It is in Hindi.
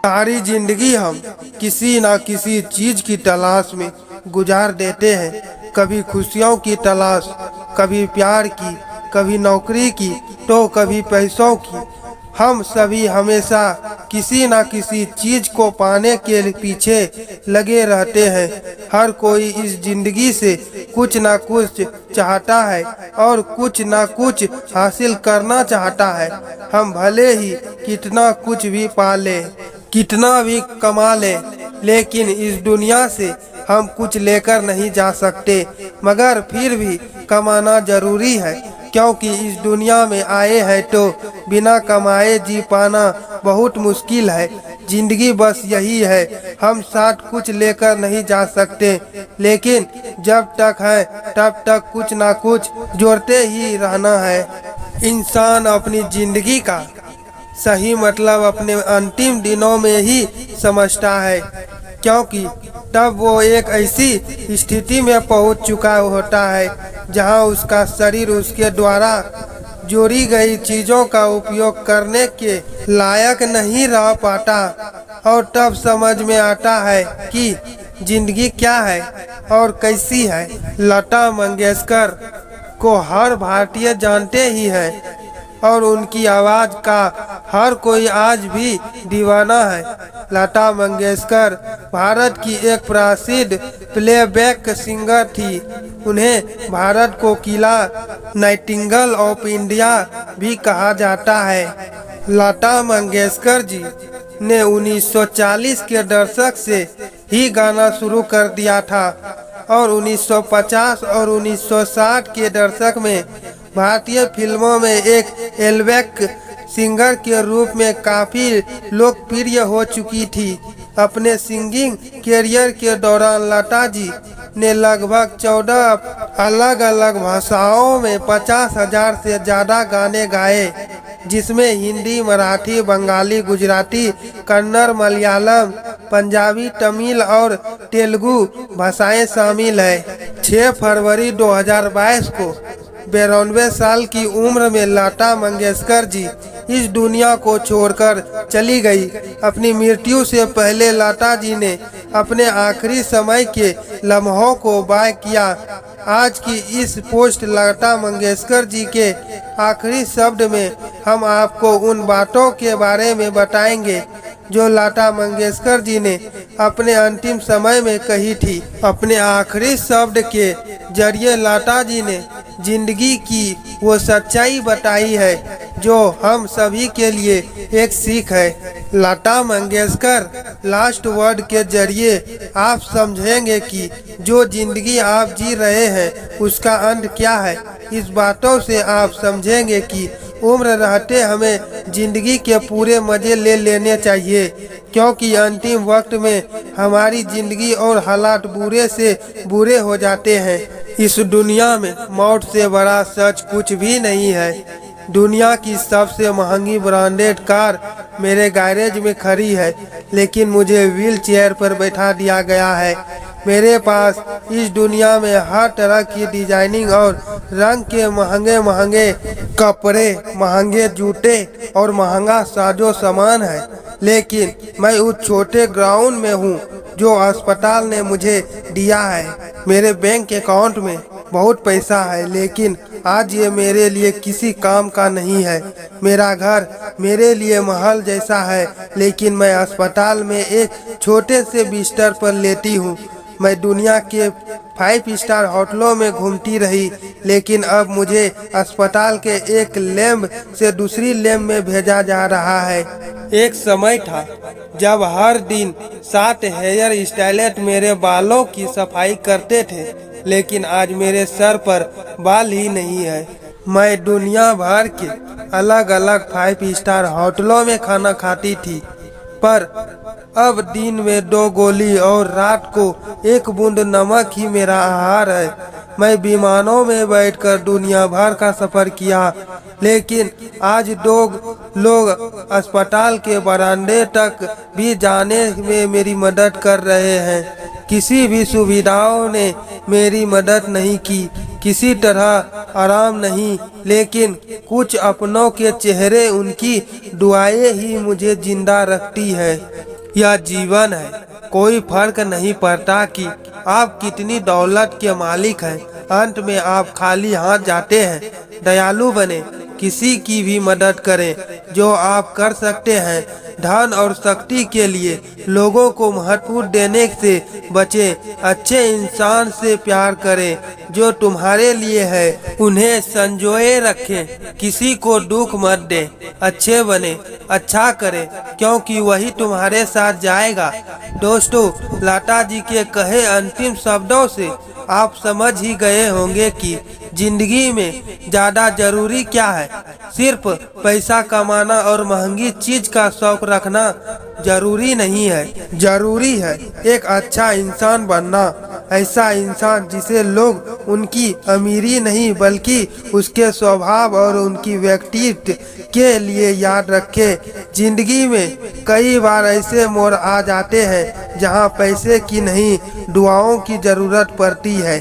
सारी जिंदगी हम किसी ना किसी चीज की तलाश में गुजार देते हैं। कभी खुशियों की तलाश, कभी प्यार की, कभी नौकरी की, तो कभी पैसों की। हम सभी हमेशा किसी ना किसी चीज को पाने के पीछे लगे रहते हैं। हर कोई इस जिंदगी से कुछ ना कुछ चाहता है और कुछ ना कुछ हासिल करना चाहता है। हम भले ही कितना कुछ भी पा लें, कितना भी कमा ले, लेकिन इस दुनिया से हम कुछ लेकर नहीं जा सकते। मगर फिर भी कमाना जरूरी है, क्योंकि इस दुनिया में आए हैं तो बिना कमाए जी पाना बहुत मुश्किल है। जिंदगी बस यही है, हम साथ कुछ लेकर नहीं जा सकते, लेकिन जब तक है तब तक कुछ ना कुछ जोड़ते ही रहना है। इंसान अपनी जिंदगी का सही मतलब अपने अंतिम दिनों में ही समझता है, क्योंकि तब वो एक ऐसी स्थिति में पहुंच चुका होता है जहां उसका शरीर उसके द्वारा जोड़ी गई चीजों का उपयोग करने के लायक नहीं रह पाता। और तब समझ में आता है कि जिंदगी क्या है और कैसी है। लता मंगेशकर को हर भारतीय जानते ही है और उनकी आवाज का हर कोई आज भी दीवाना है। लता मंगेशकर भारत की एक प्रसिद्ध प्लेबैक सिंगर थी। उन्हें भारत को किला नाइटिंगेल ऑफ इंडिया भी कहा जाता है। लता मंगेशकर जी ने 1940 के दशक से ही गाना शुरू कर दिया था और 1950 और 1960 के दशक में भारतीय फिल्मों में एक प्लेबैक सिंगर के रूप में काफी लोकप्रिय हो चुकी थी। अपने सिंगिंग करियर के दौरान लता जी ने लगभग 14 अलग अलग भाषाओं में 50,000 से ज्यादा गाने गाए, जिसमें हिंदी, मराठी, बंगाली, गुजराती, कन्नड़, मलयालम, पंजाबी, तमिल और तेलुगु भाषाएं शामिल है। 6 फरवरी 2022 को 92 साल की उम्र में लता मंगेशकर जी इस दुनिया को छोड़कर चली गई। अपनी मृत्यु से पहले लता जी ने अपने आखिरी समय के लम्हों को बयां किया। आज की इस पोस्ट लता मंगेशकर जी के आखिरी शब्द में हम आपको उन बातों के बारे में बताएंगे जो लता मंगेशकर जी ने अपने अंतिम समय में कही थी। अपने आखिरी शब्द के जरिए लता जी ने जिंदगी की वो सच्चाई बताई है जो हम सभी के लिए एक सीख है। लता मंगेशकर लास्ट वर्ड के जरिए आप समझेंगे कि जो जिंदगी आप जी रहे हैं उसका अंत क्या है। इस बातों से आप समझेंगे कि उम्र रहते हमें जिंदगी के पूरे मजे ले लेने चाहिए, क्योंकि अंतिम वक्त में हमारी जिंदगी और हालात बुरे से बुरे हो जाते हैं। इस दुनिया में मौत से बड़ा सच कुछ भी नहीं है। दुनिया की सबसे महंगी ब्रांडेड कार मेरे गैरेज में खड़ी है, लेकिन मुझे व्हील चेयर पर बैठा दिया गया है। मेरे पास इस दुनिया में हर तरह की डिजाइनिंग और रंग के महंगे महंगे कपड़े, महंगे जूते और महंगा साजो सामान है, लेकिन मैं उस छोटे ग्राउंड में हूँ जो अस्पताल ने मुझे दिया है। मेरे बैंक अकाउंट में बहुत पैसा है, लेकिन आज ये मेरे लिए किसी काम का नहीं है। मेरा घर मेरे लिए महल जैसा है, लेकिन मैं अस्पताल में एक छोटे से बिस्तर पर लेटी हूँ। मैं दुनिया के 5 स्टार होटलों में घूमती रही, लेकिन अब मुझे अस्पताल के एक लैब से दूसरी लैब में भेजा जा रहा है। एक समय था जब हर दिन 7 हेयर स्टाइलिस्ट मेरे बालों की सफाई करते थे, लेकिन आज मेरे सर पर बाल ही नहीं है। मैं दुनिया भर के अलग अलग 5 स्टार होटलों में खाना खाती थी, पर अब दिन में 2 गोली और रात को 1 बूंद नमक ही मेरा आहार है। मैं विमानों में बैठकर दुनिया भर का सफर किया, लेकिन आज 2 लोग अस्पताल के बरामदे तक भी जाने में मेरी मदद कर रहे हैं। किसी भी सुविधाओं ने मेरी मदद नहीं की। किसी तरह आराम नहीं, लेकिन कुछ अपनों के चेहरे, उनकी दुआएं ही मुझे जिंदा रखती है। यह जीवन है, कोई फर्क नहीं पड़ता कि आप कितनी दौलत के मालिक हैं, अंत में आप खाली हाथ जाते हैं। दयालु बने, किसी की भी मदद करें जो आप कर सकते हैं। धन और शक्ति के लिए लोगों को महत्व देने से बचें। अच्छे इंसान से प्यार करें जो तुम्हारे लिए है, उन्हें संजोए रखें, किसी को दुख मत दें। अच्छे बने, अच्छा करें, क्योंकि वही तुम्हारे साथ जाएगा। दोस्तों, लाटा जी के कहे अंतिम शब्दों से आप समझ ही गए होंगे कि जिंदगी में ज्यादा जरूरी क्या है। सिर्फ पैसा कमाना और महंगी चीज का शौक रखना जरूरी नहीं है। जरूरी है एक अच्छा इंसान बनना, ऐसा इंसान जिसे लोग उनकी अमीरी नहीं बल्कि उसके स्वभाव और उनकी व्यक्तित्व के लिए याद रखे। जिंदगी में कई बार ऐसे मोड़ आ जाते हैं जहां पैसे की नहीं, दुआओं की जरूरत पड़ती है।